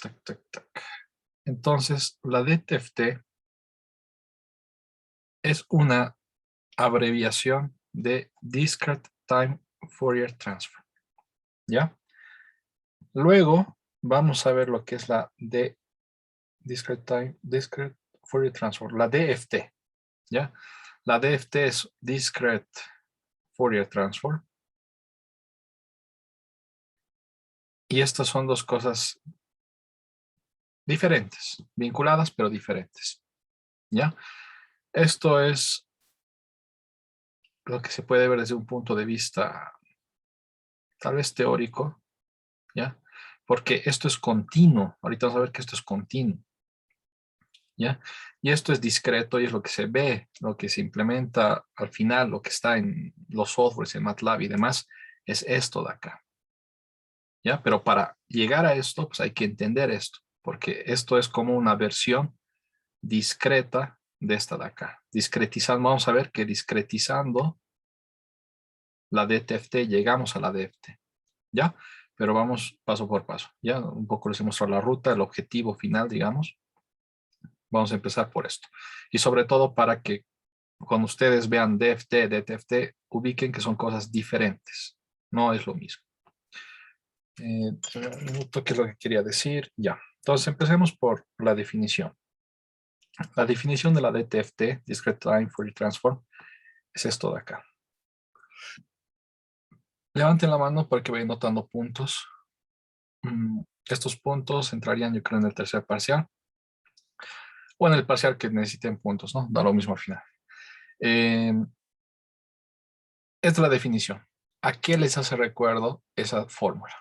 Tac, tac, tac. Entonces, la DTFT es una abreviación de Discrete Time Fourier Transform. ¿Ya? Luego vamos a ver lo que es la Discrete Fourier Transform, la DFT. ¿Ya? La DFT es Discrete Fourier Transform. Y estas son dos cosas diferentes, vinculadas pero diferentes. ¿Ya? Esto es lo que se puede ver desde un punto de vista tal vez teórico, ¿ya? Porque esto es continuo. Ahorita vamos a ver que esto es continuo, ¿ya? Y esto es discreto y es lo que se ve, lo que se implementa al final, lo que está en los softwares, en MATLAB y demás, es esto de acá, ¿ya? Pero para llegar a esto, pues hay que entender esto, porque esto es como una versión discreta de esta de acá. Discretizando, vamos a ver que discretizando la DTFT llegamos a la DFT, ¿ya? Pero vamos paso por paso, ¿ya? Un poco les he mostrado la ruta, el objetivo final, digamos. Vamos a empezar por esto. Y sobre todo para que cuando ustedes vean DFT, DTFT, ubiquen que son cosas diferentes. No es lo mismo. Un minuto, ¿qué es lo que quería decir? Ya. Entonces empecemos por la definición. La definición de la DTFT, Discrete Time Fourier Transform, es esto de acá. Levanten la mano para que vayan notando puntos. Estos puntos entrarían, yo creo, en el tercer parcial. O en el parcial que necesiten puntos, ¿no? Da lo mismo al final. Esta es la definición. ¿A qué les hace recuerdo esa fórmula?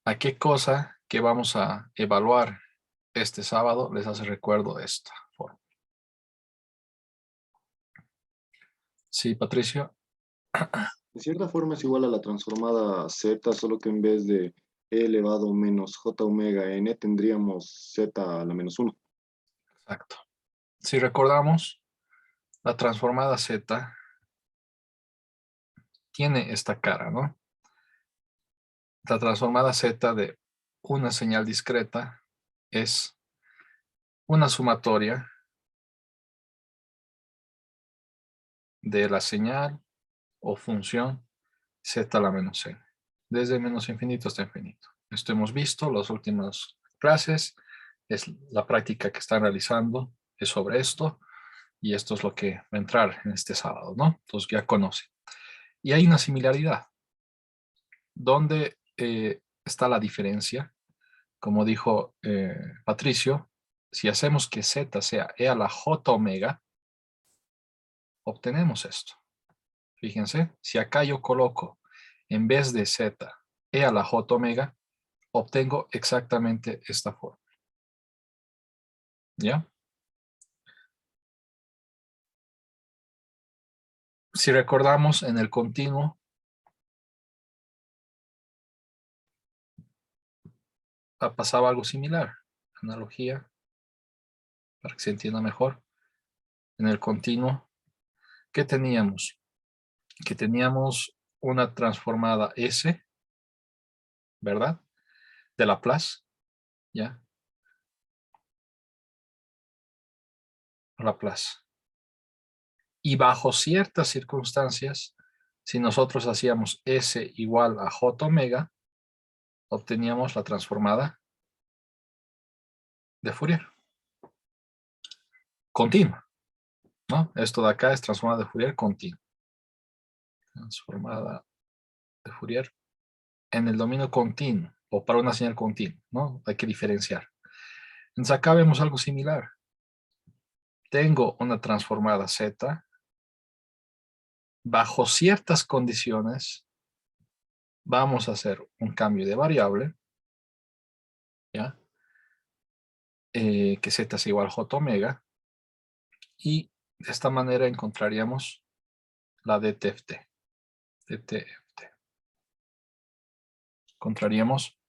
¿A qué cosa que vamos a evaluar este sábado les hace recuerdo esta fórmula? Sí, Patricio. De cierta forma es igual a la transformada z, solo que en vez de e elevado menos j omega n tendríamos z a la menos 1. Exacto. Si recordamos, la transformada z tiene esta cara, ¿no? La transformada z de una señal discreta es una sumatoria de la señal o función z a la menos n, desde menos infinito hasta infinito. Esto hemos visto las últimas clases, es la práctica que están realizando, es sobre esto, y esto es lo que va a entrar en este sábado, ¿no? Entonces ya conocen. Y hay una similaridad. ¿Dónde está la diferencia? Como dijo Patricio, si hacemos que z sea e a la j omega, obtenemos esto. Fíjense, si acá yo coloco en vez de z e a la j omega, obtengo exactamente esta forma. ¿Ya? Si recordamos en el continuo, pasaba algo similar. Analogía, para que se entienda mejor. En el continuo, ¿qué teníamos? Que teníamos una transformada S, ¿verdad? De Laplace, ¿ya? Laplace. Y bajo ciertas circunstancias, si nosotros hacíamos S igual a J omega, obteníamos la transformada de Fourier. Continua, ¿no? Esto de acá es transformada de Fourier continua. Transformada de Fourier en el dominio continuo, o para una señal continua, ¿no? Hay que diferenciar. Entonces acá vemos algo similar. Tengo una transformada Z, bajo ciertas condiciones, vamos a hacer un cambio de variable, ¿ya? Que Z es igual a J omega, y de esta manera encontraríamos la DTFT. Encontraríamos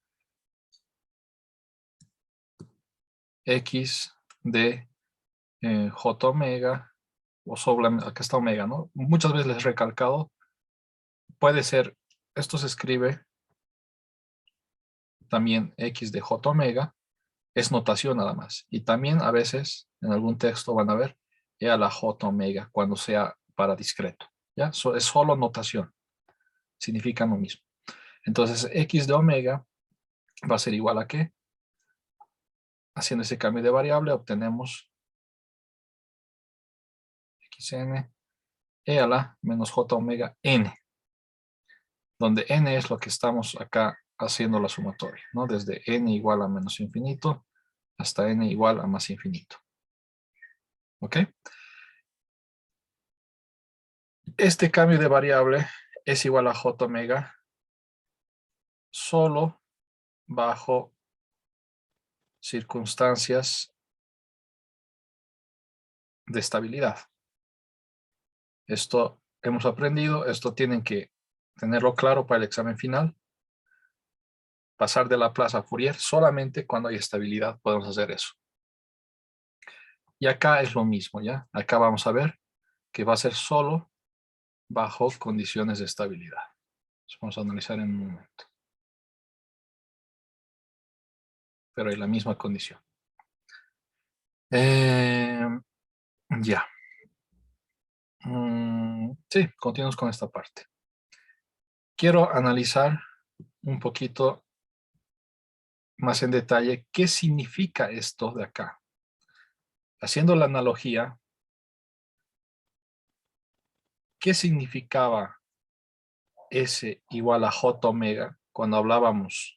X de J omega, o sobre, acá está omega, ¿no? Muchas veces les he recalcado puede ser, esto se escribe también X de J omega, es notación nada más. Y también a veces en algún texto van a ver E a la J omega cuando sea para discreto. ¿Ya? Es solo notación. Significa lo mismo. Entonces X de omega va a ser igual a ¿qué? Haciendo ese cambio de variable obtenemos xn E a la menos J omega n, donde n es lo que estamos acá haciendo la sumatoria, ¿no? Desde n igual a menos infinito hasta n igual a más infinito. ¿Ok? Este cambio de variable es igual a J omega solo bajo circunstancias de estabilidad. Esto hemos aprendido, esto tienen que tenerlo claro para el examen final. Pasar de Laplace a Fourier solamente cuando hay estabilidad podemos hacer eso. Y acá es lo mismo, ¿ya? Acá vamos a ver que va a ser solo bajo condiciones de estabilidad. Eso vamos a analizar en un momento. Pero hay la misma condición. Ya. Sí, continuamos con esta parte. Quiero analizar un poquito más en detalle qué significa esto de acá. Haciendo la analogía, ¿qué significaba S igual a J omega cuando hablábamos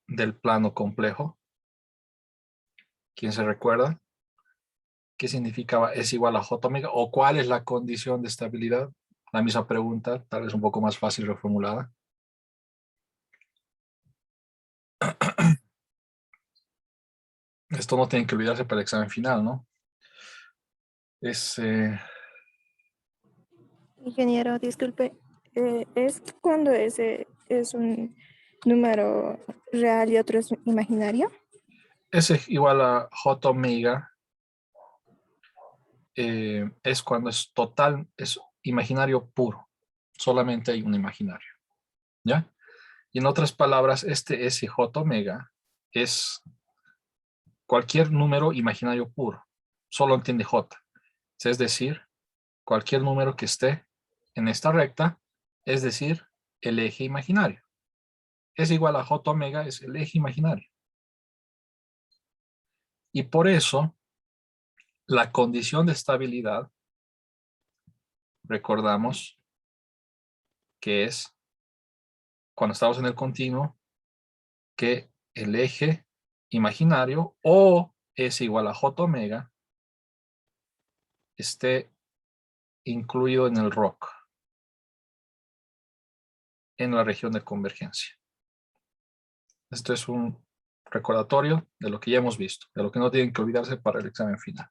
del plano complejo? ¿Quién se recuerda? ¿Qué significaba S igual a J omega? ¿O cuál es la condición de estabilidad? La misma pregunta, tal vez un poco más fácil reformulada. Esto no tiene que olvidarse para el examen final, ¿no? Es, Ingeniero, disculpe, ¿es cuando ese es un número real y otro es imaginario? S igual a J omega es cuando es total, es imaginario puro. Solamente hay un imaginario. ¿Ya? Y en otras palabras, este S J omega es cualquier número imaginario puro. Solo entiende J. Es decir, cualquier número que esté en esta recta, es decir, el eje imaginario. Es igual a J omega, es el eje imaginario. Y por eso, la condición de estabilidad, recordamos que es, cuando estamos en el continuo, que el eje imaginario o es igual a J omega esté incluido en el ROC, en la región de convergencia. Esto es un recordatorio de lo que ya hemos visto, de lo que no tienen que olvidarse para el examen final.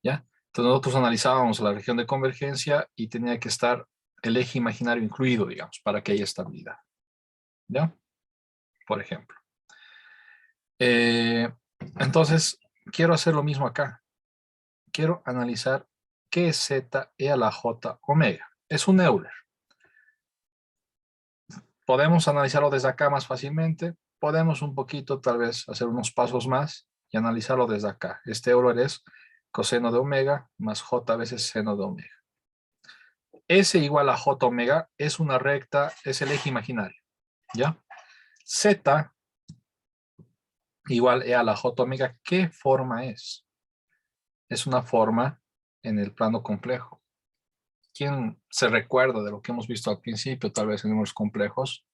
¿Ya? Entonces nosotros analizábamos la región de convergencia y tenía que estar el eje imaginario incluido, digamos, para que haya estabilidad. ¿Ya? Por ejemplo. Entonces, quiero hacer lo mismo acá. Quiero analizar qué es Z e a la J omega. Es un Euler. Podemos analizarlo desde acá más fácilmente. Podemos un poquito, tal vez, hacer unos pasos más y analizarlo desde acá. Este Euler es coseno de omega más J veces seno de omega. S igual a J omega es una recta, es el eje imaginario. ¿Ya? Z igual E a la J omega, ¿qué forma es? Es una forma en el plano complejo. ¿Quién se recuerda de lo que hemos visto al principio, tal vez en números complejos?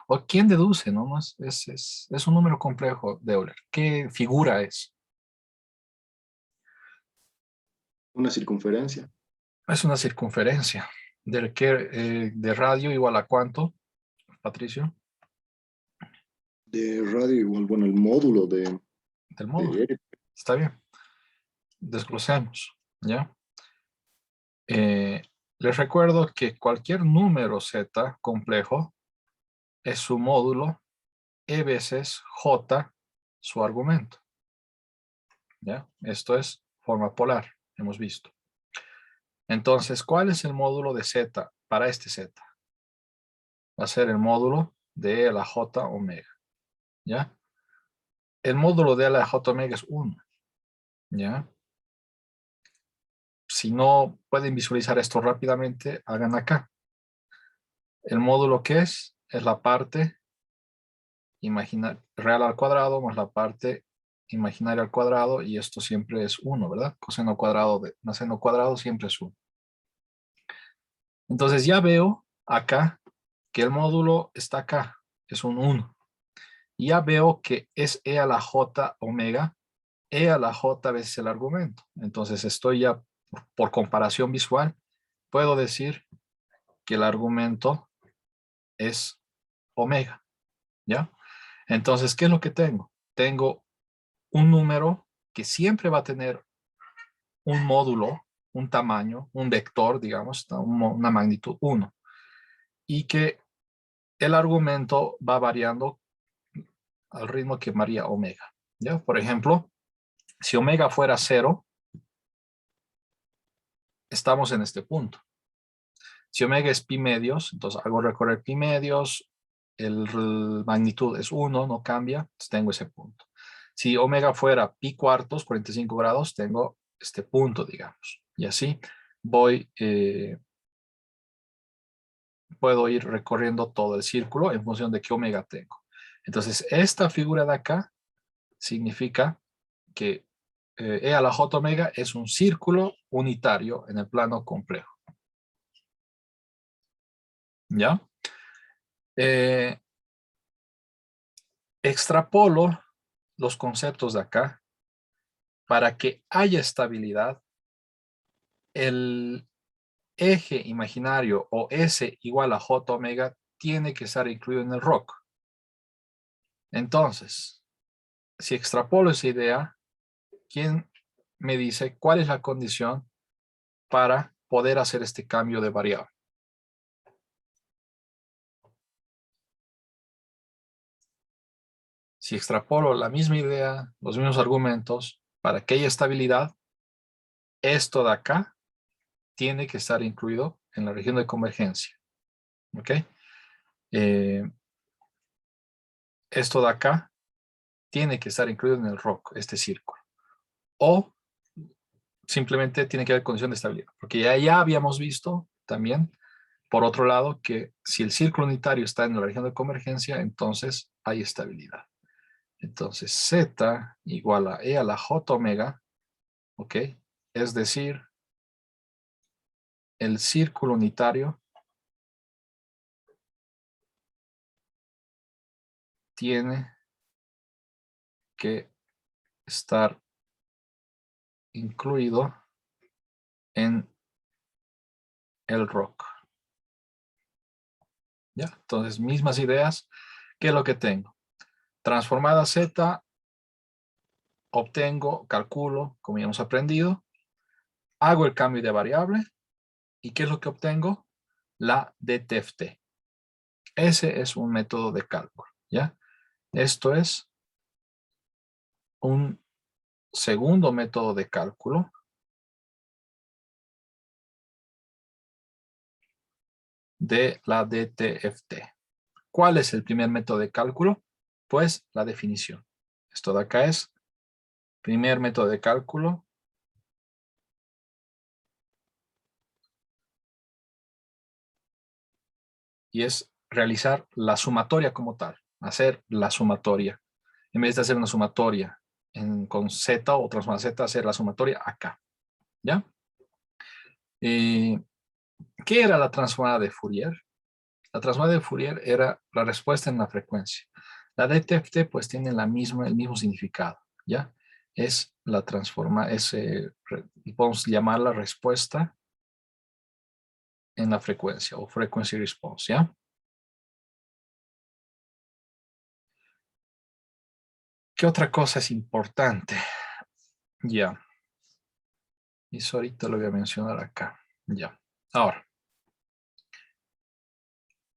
¿O quién deduce? ¿No? Es un número complejo de Euler. ¿Qué figura es? Una circunferencia Es una circunferencia. ¿De radio igual a cuánto, Patricio? de radio igual, bueno, el módulo Del módulo. de Está bien. Desglosemos, ¿ya? Les recuerdo que cualquier número Z complejo es su módulo E veces J su argumento. ¿Ya? Esto es forma polar, hemos visto. Entonces, ¿cuál es el módulo de z para este z? Va a ser el módulo de e a la j omega, ¿ya? El módulo de e a la j omega es 1, ¿ya? Si no pueden visualizar esto rápidamente, hagan acá. El módulo que es la parte real al cuadrado más la parte imaginaria al cuadrado, y esto siempre es 1, ¿verdad? Coseno cuadrado de seno cuadrado siempre es 1. Entonces ya veo acá que el módulo está acá, es un 1. Y ya veo que es e a la j omega, e a la j veces el argumento. Entonces estoy ya, por comparación visual, puedo decir que el argumento es omega, ¿ya? Entonces, ¿qué es lo que tengo? Tengo un número que siempre va a tener un módulo, un tamaño, un vector, digamos, una magnitud 1. Y que el argumento va variando al ritmo que varía omega, ¿ya? Por ejemplo, si omega fuera 0, estamos en este punto. Si omega es pi medios, entonces hago recorrer pi medios, el magnitud es 1, no cambia, entonces tengo ese punto. Si omega fuera pi cuartos, 45 grados, tengo este punto, digamos. Y así puedo ir recorriendo todo el círculo en función de qué omega tengo. Entonces, esta figura de acá significa que e a la j omega es un círculo unitario en el plano complejo. ¿Ya? Extrapolo los conceptos de acá. Para que haya estabilidad, el eje imaginario o S igual a J omega tiene que estar incluido en el ROC. Entonces, si extrapolo esa idea, ¿quién me dice cuál es la condición para poder hacer este cambio de variable? Si extrapolo la misma idea, los mismos argumentos, para que haya estabilidad, esto de acá tiene que estar incluido en la región de convergencia. ¿Ok? Esto de acá tiene que estar incluido en el ROC, este círculo. O simplemente tiene que haber condición de estabilidad. Porque ya habíamos visto también, por otro lado, que si el círculo unitario está en la región de convergencia, entonces hay estabilidad. Entonces Z igual a E a la J omega, ¿ok? Es decir, el círculo unitario tiene que estar incluido en el ROC. ¿Ya? Entonces, mismas ideas. ¿Qué es lo que tengo? Transformada Z, obtengo, calculo, como ya hemos aprendido, hago el cambio de variable, ¿y qué es lo que obtengo? La DTFT. Ese es un método de cálculo, ¿ya? Esto es un segundo método de cálculo de la DTFT. ¿Cuál es el primer método de cálculo? Pues la definición. Esto de acá es primer método de cálculo. Y es realizar la sumatoria como tal. Hacer la sumatoria. En vez de hacer una sumatoria con Z o transformar Z, hacer la sumatoria acá. ¿Ya? ¿Qué era la transformada de Fourier? La transformada de Fourier era la respuesta en la frecuencia. La DTFT pues tiene el mismo significado. ¿Ya? Es la transforma, podemos llamarla respuesta en la frecuencia o frequency response. ¿Ya? ¿Qué otra cosa es importante? Ya. Y eso ahorita lo voy a mencionar acá. Ya. Ahora.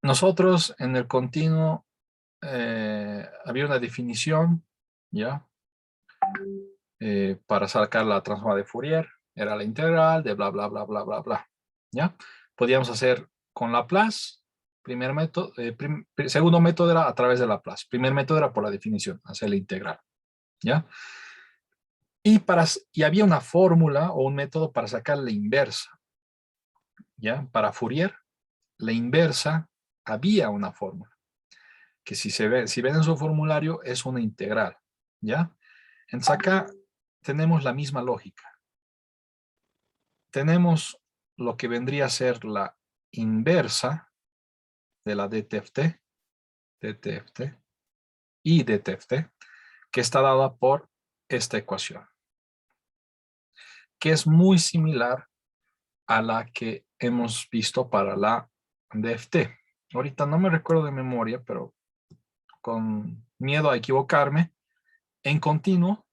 Nosotros en el continuo había una definición, ¿ya? Para sacar la transformada de Fourier. Era la integral de bla, bla, bla, bla, bla, bla. ¿Ya? Podíamos hacer con Laplace. Primer método, segundo método era a través de Laplace. Primer método era por la definición, hacer la integral. ¿Ya? Y había una fórmula o un método para sacar la inversa. ¿Ya? Para Fourier, la inversa, había una fórmula. Que si ven en su formulario, es una integral. ¿Ya? Entonces acá tenemos la misma lógica. Tenemos lo que vendría a ser la inversa de la DTFT y DTFT, que está dada por esta ecuación, que es muy similar a la que hemos visto para la DFT. Ahorita no me recuerdo de memoria, pero con miedo a equivocarme, en continuo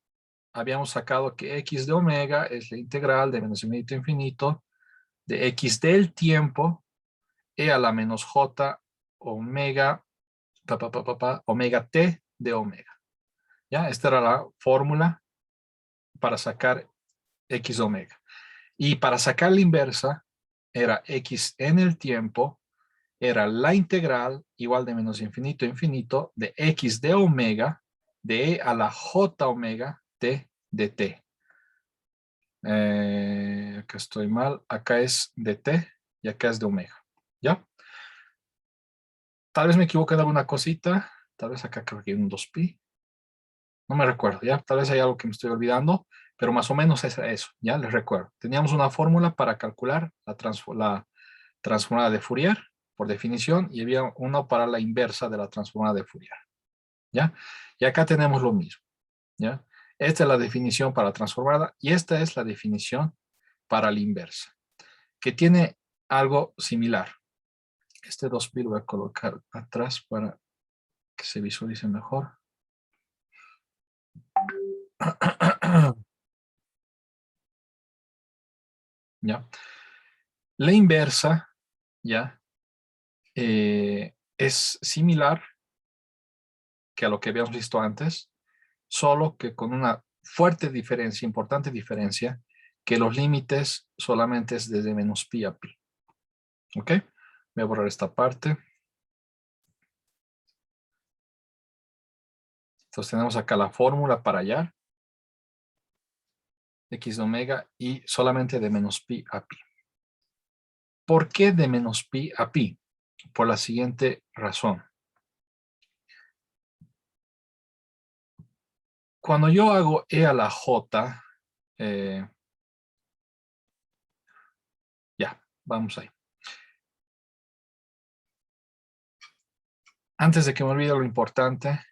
habíamos sacado que x de omega es la integral de menos infinito a infinito de x del tiempo e a la menos j omega, omega t de omega. ¿Ya? Esta era la fórmula para sacar x omega. Y para sacar la inversa, era x en el tiempo, era la integral igual de menos infinito a infinito de x de omega de e a la j omega t de t. Acá estoy mal, acá es de t y acá es de omega. ¿Ya? Tal vez me equivoque en alguna cosita, tal vez acá creo que hay un 2pi. No me recuerdo, ¿ya? Tal vez hay algo que me estoy olvidando, pero más o menos es eso, ¿ya? Les recuerdo. Teníamos una fórmula para calcular la transformada de Fourier, por definición, y había uno para la inversa de la transformada de Fourier, ¿ya? Y acá tenemos lo mismo, ¿ya? Esta es la definición para la transformada y esta es la definición para la inversa, que tiene algo similar. Este 2pi lo voy a colocar atrás para que se visualice mejor. ¿Ya? La inversa, ¿ya? Es similar que a lo que habíamos visto antes, solo que con una fuerte diferencia, importante diferencia, que los límites solamente es desde menos pi a pi. ¿Ok? Voy a borrar esta parte. Entonces tenemos acá la fórmula para hallar x de omega y solamente de menos pi a pi. ¿Por qué de menos pi a pi? Por la siguiente razón. Cuando yo hago e a la j, ya, vamos ahí. Antes de que me olvide lo importante,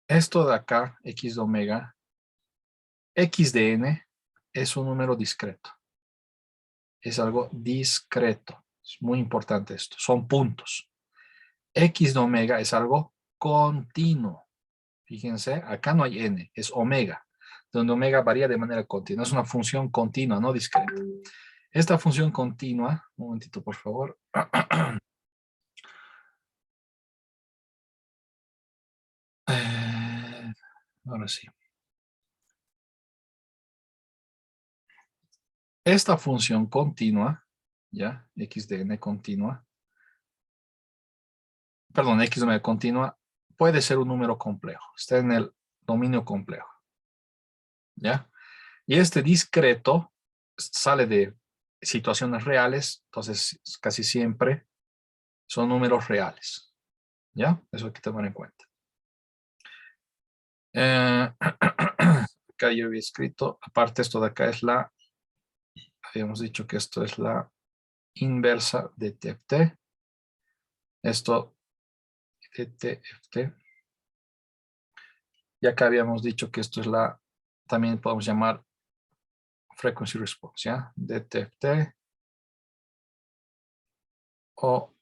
esto de acá, x de omega, x de n es un número discreto. Es algo discreto. Es muy importante esto. Son puntos. X de omega es algo continuo. Fíjense, acá no hay n, es omega, donde omega varía de manera continua. Es una función continua, no discreta. Esta función continua, un momentito por favor. Ahora sí. Esta función continua, ya, x de n continua, perdón, x de omega continua, puede ser un número complejo. Está en el dominio complejo. ¿Ya? Y este discreto sale de situaciones reales, entonces casi siempre son números reales. ¿Ya? Eso hay que tomar en cuenta. Acá yo había escrito, aparte esto de acá es la, habíamos dicho que esto es la inversa de TFT. Esto de TFT. Y acá habíamos dicho que esto es la, también podemos llamar frequency response, ¿ya? De TFT o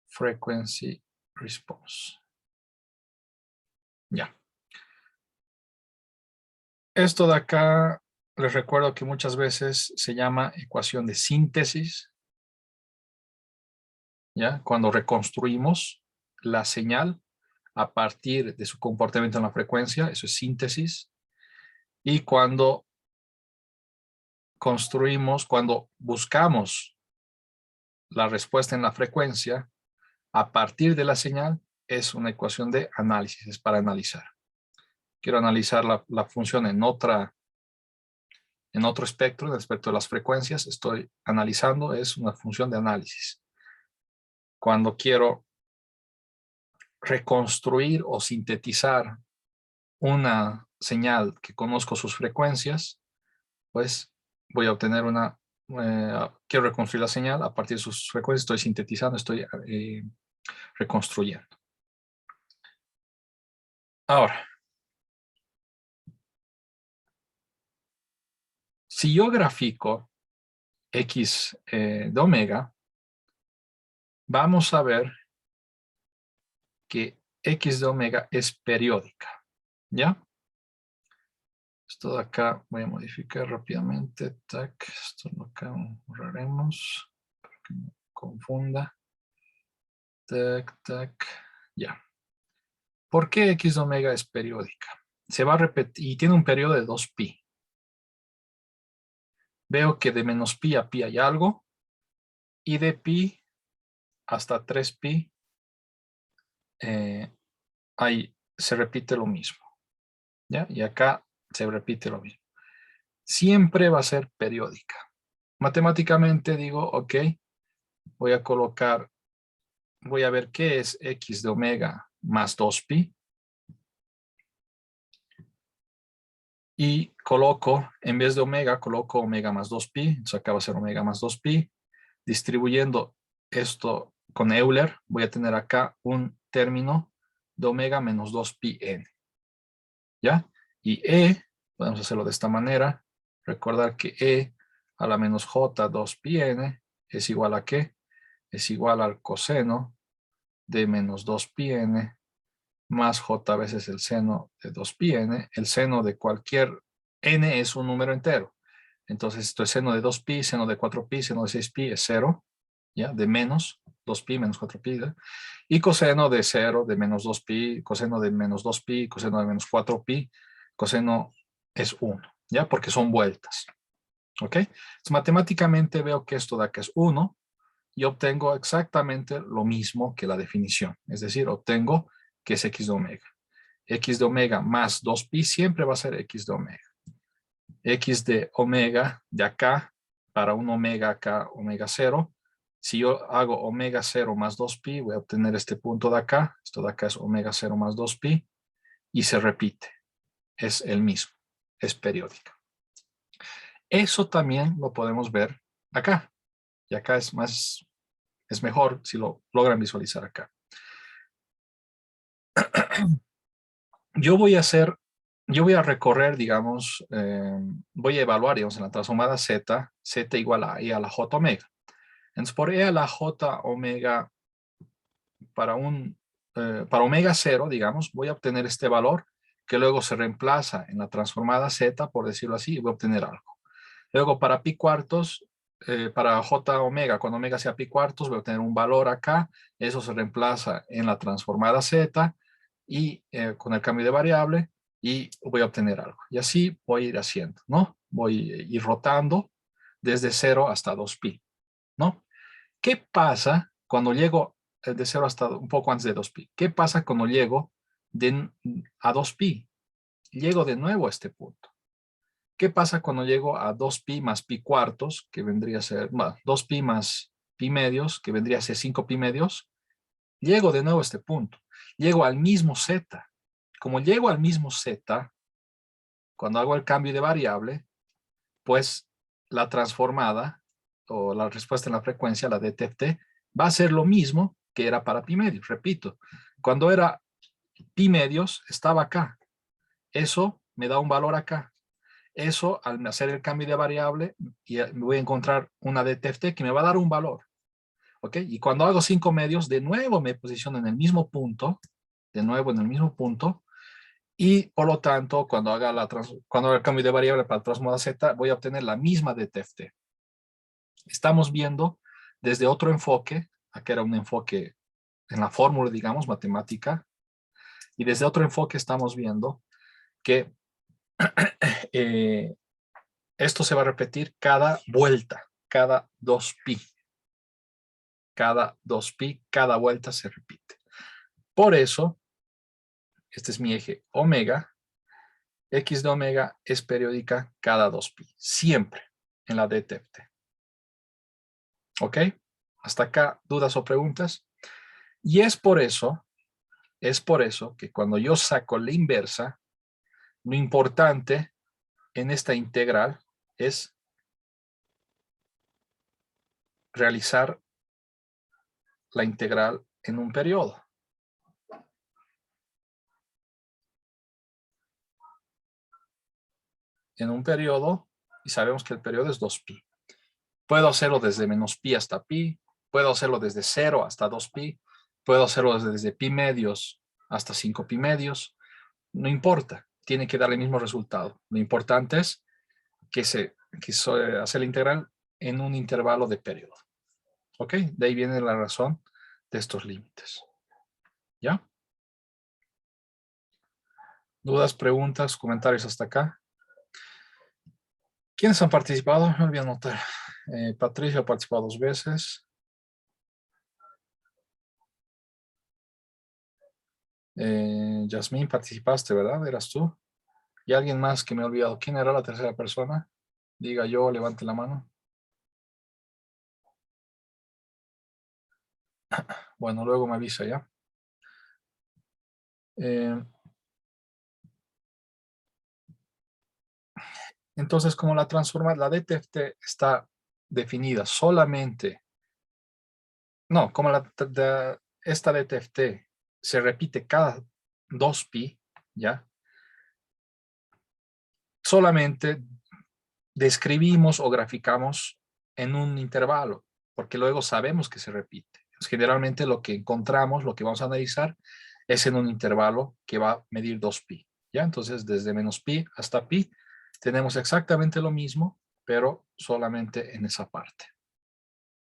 frequency response. Ya. Esto de acá, les recuerdo que muchas veces se llama ecuación de síntesis. ¿ya? Cuando reconstruimos la señal a partir de su comportamiento en la frecuencia, eso es síntesis. Y cuando construimos, cuando buscamos la respuesta en la frecuencia a partir de la señal, es una ecuación de análisis, es para analizar. Quiero analizar la función en otro espectro, en el espectro de las frecuencias, estoy analizando, es una función de análisis. Cuando quiero reconstruir o sintetizar una señal que conozco sus frecuencias, pues voy a obtener quiero reconstruir la señal a partir de sus frecuencias, estoy sintetizando, estoy reconstruyendo. Ahora, si yo grafico x de omega, vamos a ver que x de omega es periódica, ¿ya? Esto de acá voy a modificar rápidamente. Tac, esto de acá borraremos para que no confunda. Tac, tac, ya. ¿Por qué x de omega es periódica? Se va a repetir y tiene un periodo de 2pi. Veo que de menos pi a pi hay algo y de pi hasta 3pi se repite lo mismo, ¿ya? Y acá se repite lo mismo. Siempre va a ser periódica. Matemáticamente digo, ok, voy a ver qué es x de omega más 2pi. Y coloco, en vez de omega, coloco omega más 2pi. Entonces acá va a ser omega más 2pi. Distribuyendo esto con Euler, voy a tener acá un término de omega menos 2pi n. ¿Ya? Y E, podemos hacerlo de esta manera. Recordar que E a la menos J 2pi n es igual a ¿qué? Es igual al coseno de menos 2pi n más J veces el seno de 2pi n. El seno de cualquier n es un número entero. Entonces esto es seno de 2pi, seno de 4pi, seno de 6pi es 0. ¿Ya? De menos 2pi menos 4pi. ¿ya? Y coseno de 0, de menos 2pi, coseno de menos 2pi, coseno de menos 4pi, coseno es 1. ¿Ya? Porque son vueltas. ¿Ok? Entonces, matemáticamente veo que esto de acá es 1 y obtengo exactamente lo mismo que la definición. Es decir, obtengo que es x de omega. X de omega más 2pi siempre va a ser x de omega. X de omega de acá, para un omega acá, omega 0. Si yo hago omega 0 más 2pi, voy a obtener este punto de acá. Esto de acá es omega 0 más 2pi. Y se repite. Es el mismo. Es periódica. Eso también lo podemos ver acá. Y acá es mejor si lo logran visualizar acá. Yo voy a recorrer, digamos, voy a evaluar, digamos, en la transformada z igual a e a la j omega. Entonces, por e a la j omega, para omega 0, digamos, voy a obtener este valor que luego se reemplaza en la transformada z, por decirlo así, y voy a obtener algo. Luego, para pi cuartos, para j omega, cuando omega sea pi cuartos, voy a obtener un valor acá, eso se reemplaza en la transformada z, y con el cambio de variable, y voy a obtener algo. Y así voy a ir haciendo, ¿no? Voy a ir rotando desde 0 hasta 2pi, ¿no? ¿Qué pasa cuando llego de 0 hasta un poco antes de 2pi? ¿Qué pasa cuando llego a 2pi? Llego de nuevo a este punto. ¿Qué pasa cuando llego a 2pi más pi cuartos, que vendría a ser, bueno, 2pi más pi medios, que vendría a ser 5pi medios? Llego de nuevo a este punto. Llego al mismo z. Como llego al mismo z, cuando hago el cambio de variable, pues la transformada o la respuesta en la frecuencia, la DTFT, va a ser lo mismo que era para pi medios. Repito, cuando era pi medios, estaba acá. Eso me da un valor acá. Eso, al hacer el cambio de variable, me voy a encontrar una DTFT que me va a dar un valor. ¿Ok? Y cuando hago 5 medios, de nuevo me posiciono en el mismo punto, de nuevo en el mismo punto, y por lo tanto, cuando haga el cambio de variable para transformada z, voy a obtener la misma DTFT. Estamos viendo desde otro enfoque Acá era un enfoque en la fórmula, digamos, matemática. Y desde otro enfoque estamos viendo que esto se va a repetir cada vuelta, cada 2pi. Cada 2pi, cada vuelta se repite. Por eso, este es mi eje omega. X de omega es periódica cada 2pi. Siempre en la DTFT. ¿Ok? Hasta acá, ¿dudas o preguntas? Y es por eso que cuando yo saco la inversa, lo importante en esta integral es realizar la integral en un periodo. En un periodo, y sabemos que el periodo es 2pi. Puedo hacerlo desde menos pi hasta pi, puedo hacerlo desde 0 hasta 2pi, puedo hacerlo desde pi medios hasta 5 pi medios. No importa, tiene que dar el mismo resultado. Lo importante es que hace la integral en un intervalo de periodo. ¿Ok? De ahí viene la razón de estos límites. ¿Ya? ¿Dudas, preguntas, comentarios hasta acá? ¿Quiénes han participado? Me voy a anotar. Patricia ha participado 2 veces. Yasmín, participaste, ¿verdad? ¿Eras tú? ¿Y alguien más que me he olvidado? ¿Quién era la tercera persona? Diga yo, levante la mano. Bueno, luego me avisa ya. Entonces, como la DTFT está definida solamente, no, como esta DTFT se repite cada 2pi, ¿ya? Solamente describimos o graficamos en un intervalo, porque luego sabemos que se repite. Entonces, generalmente lo que encontramos, lo que vamos a analizar, es en un intervalo que va a medir 2pi, ¿ya? Entonces, desde menos pi hasta pi, tenemos exactamente lo mismo, pero solamente en esa parte.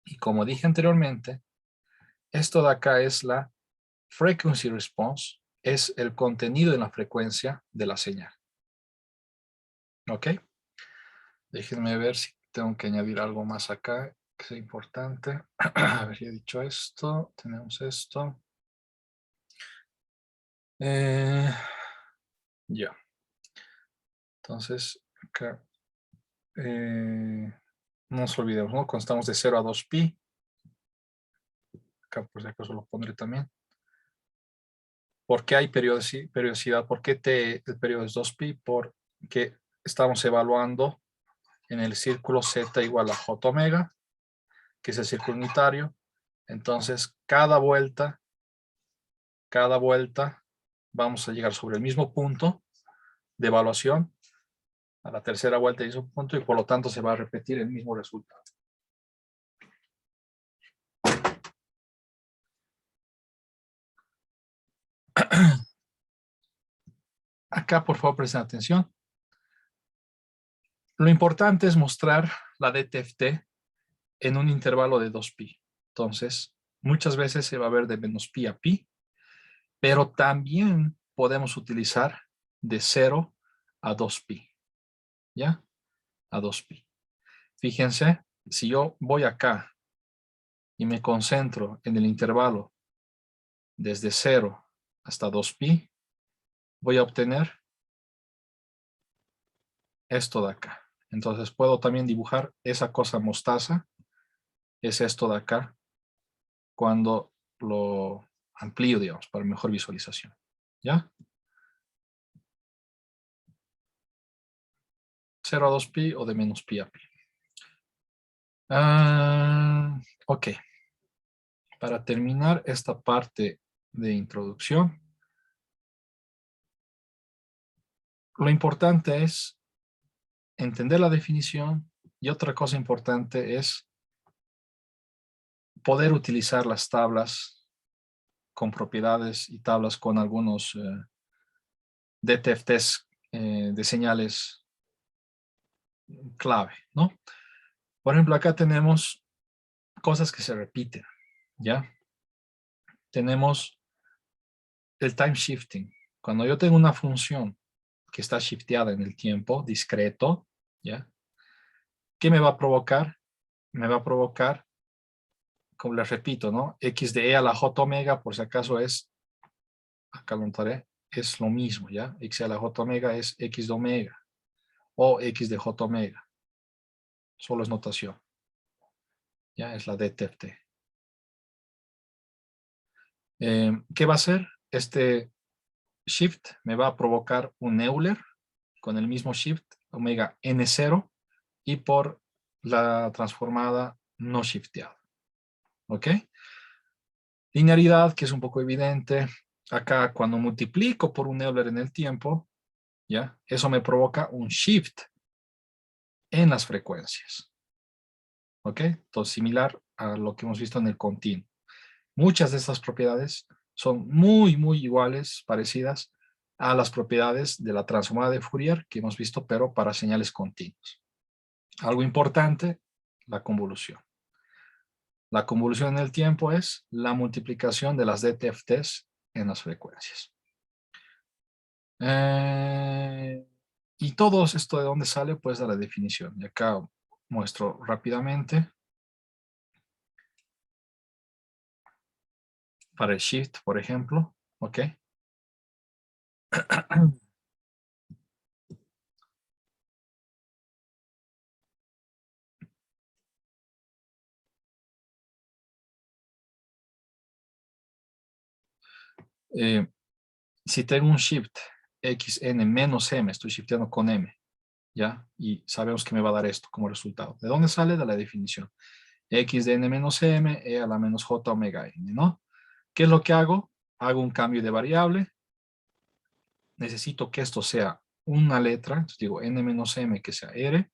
Y como dije anteriormente, esto de acá es la frequency response, es el contenido en la frecuencia de la señal. ¿Ok? Déjenme ver si tengo que añadir algo más acá que sea importante. A ver, ya he dicho esto. Tenemos esto. Ya. Entonces, acá. No nos olvidemos, ¿no? Cuando estamos de 0 a 2pi. Acá por si acaso lo pondré también. ¿Por qué hay periodicidad? ¿Por qué el periodo es 2pi? Porque estamos evaluando en el círculo z igual a j omega, que es el círculo unitario. Entonces, cada vuelta vamos a llegar sobre el mismo punto de evaluación, a la tercera vuelta del mismo punto, y por lo tanto se va a repetir el mismo resultado. Acá, por favor, presten atención. Lo importante es mostrar la DTFT en un intervalo de 2pi. Entonces, muchas veces se va a ver de menos pi a pi, pero también podemos utilizar de 0 a 2pi. ¿Ya? A 2pi. Fíjense, si yo voy acá y me concentro en el intervalo desde 0 hasta 2pi, voy a obtener esto de acá. Entonces puedo también dibujar esa cosa mostaza, es esto de acá, cuando lo amplío, digamos, para mejor visualización. ¿Ya? 0 a 2pi o de menos pi a pi. Ok. Para terminar esta parte de introducción, lo importante es entender la definición, y otra cosa importante es poder utilizar las tablas con propiedades y tablas con algunos DTFTs de señales clave, ¿no? Por ejemplo, acá tenemos cosas que se repiten. ¿Ya? Tenemos el time shifting. Cuando yo tengo una función que está shifteada en el tiempo discreto, ¿ya? ¿Qué me va a provocar? Me va a provocar, como les repito, ¿no? X de E a la J omega, por si acaso es, acá lo notaré, es lo mismo, ¿ya? X a la J omega es X de omega o X de J omega. Solo es notación. Ya es la DTFT. ¿Qué va a hacer? Este shift me va a provocar un Euler con el mismo shift, omega n0, y por la transformada no shifteada. ¿Ok? Linearidad, que es un poco evidente. Acá cuando multiplico por un Euler en el tiempo, ¿ya? Eso me provoca un shift en las frecuencias. ¿Ok? Entonces, similar a lo que hemos visto en el continuo. Muchas de estas propiedades son muy, muy iguales, parecidas a las propiedades de la transformada de Fourier que hemos visto, pero para señales continuas. Algo importante, la convolución. La convolución en el tiempo es la multiplicación de las DTFTs en las frecuencias. Y todo esto de dónde sale, pues de la definición. Y acá muestro rápidamente. Para el shift, por ejemplo, ¿ok? Si tengo un shift xn menos m, estoy shifteando con m, ¿ya? Y sabemos que me va a dar esto como resultado. ¿De dónde sale? De la definición. X de n menos m, e a la menos j omega n, ¿no? ¿Qué es lo que hago? Hago un cambio de variable. Necesito que esto sea una letra, entonces digo n menos m que sea r,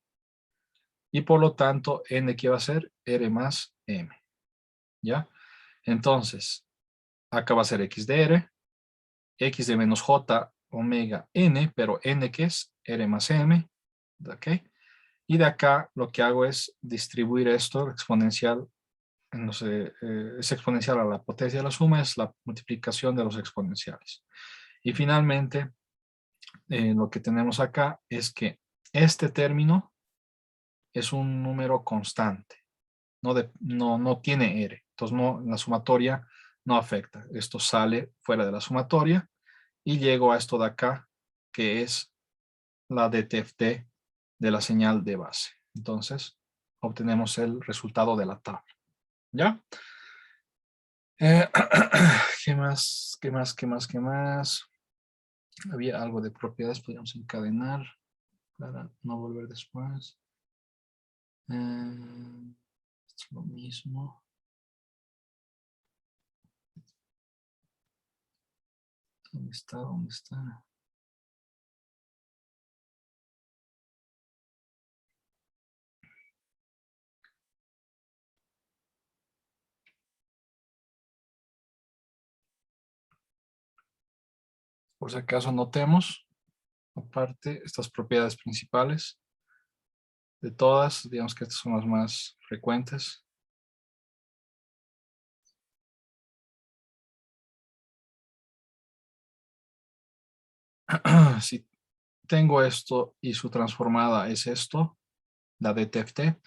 y por lo tanto n que va a ser r más m, ¿ya? Entonces, acá va a ser x de r, x de menos j omega n, pero n que es r más m, ¿ok? Y de acá lo que hago es distribuir esto exponencial, no sé, es exponencial a la potencia de la suma, es la multiplicación de los exponenciales. Y finalmente, lo que tenemos acá es que este término es un número constante, no tiene r, entonces no, la sumatoria no afecta, esto sale fuera de la sumatoria y llego a esto de acá, que es la DTFT de la señal de base. Entonces, obtenemos el resultado de la tabla. ¿Ya? ¿Qué más? ¿Qué más? ¿Qué más? ¿Qué más? Había algo de propiedades, podríamos encadenar para no volver después. Es lo mismo. ¿Dónde está? ¿Dónde está? Por si acaso notemos, aparte, estas propiedades principales. De todas, digamos que estas son las más frecuentes. Si tengo esto y su transformada es esto, la DTFT,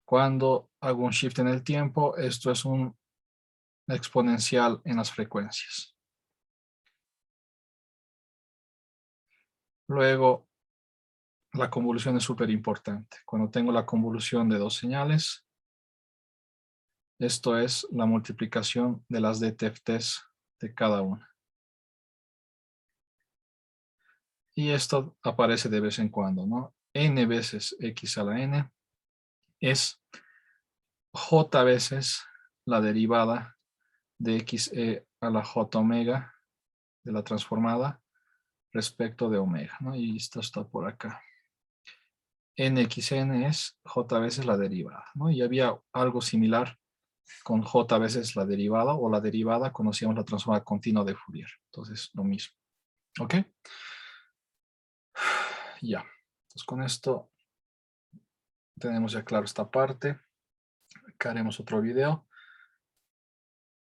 cuando hago un shift en el tiempo, esto es un exponencial en las frecuencias. Luego, la convolución es súper importante. Cuando tengo la convolución de dos señales, esto es la multiplicación de las DTFTs de cada una. Y esto aparece de vez en cuando, ¿no? N veces x a la n es j veces la derivada de xe a la j omega de la transformada respecto de omega, ¿no? Y esto está por acá. nxn es j veces la derivada, ¿no? Y había algo similar con j veces la derivada, o la derivada conocíamos la transformada continua de Fourier. Entonces, lo mismo. ¿Ok? Ya. Entonces, con esto tenemos ya claro esta parte. Acá haremos otro video.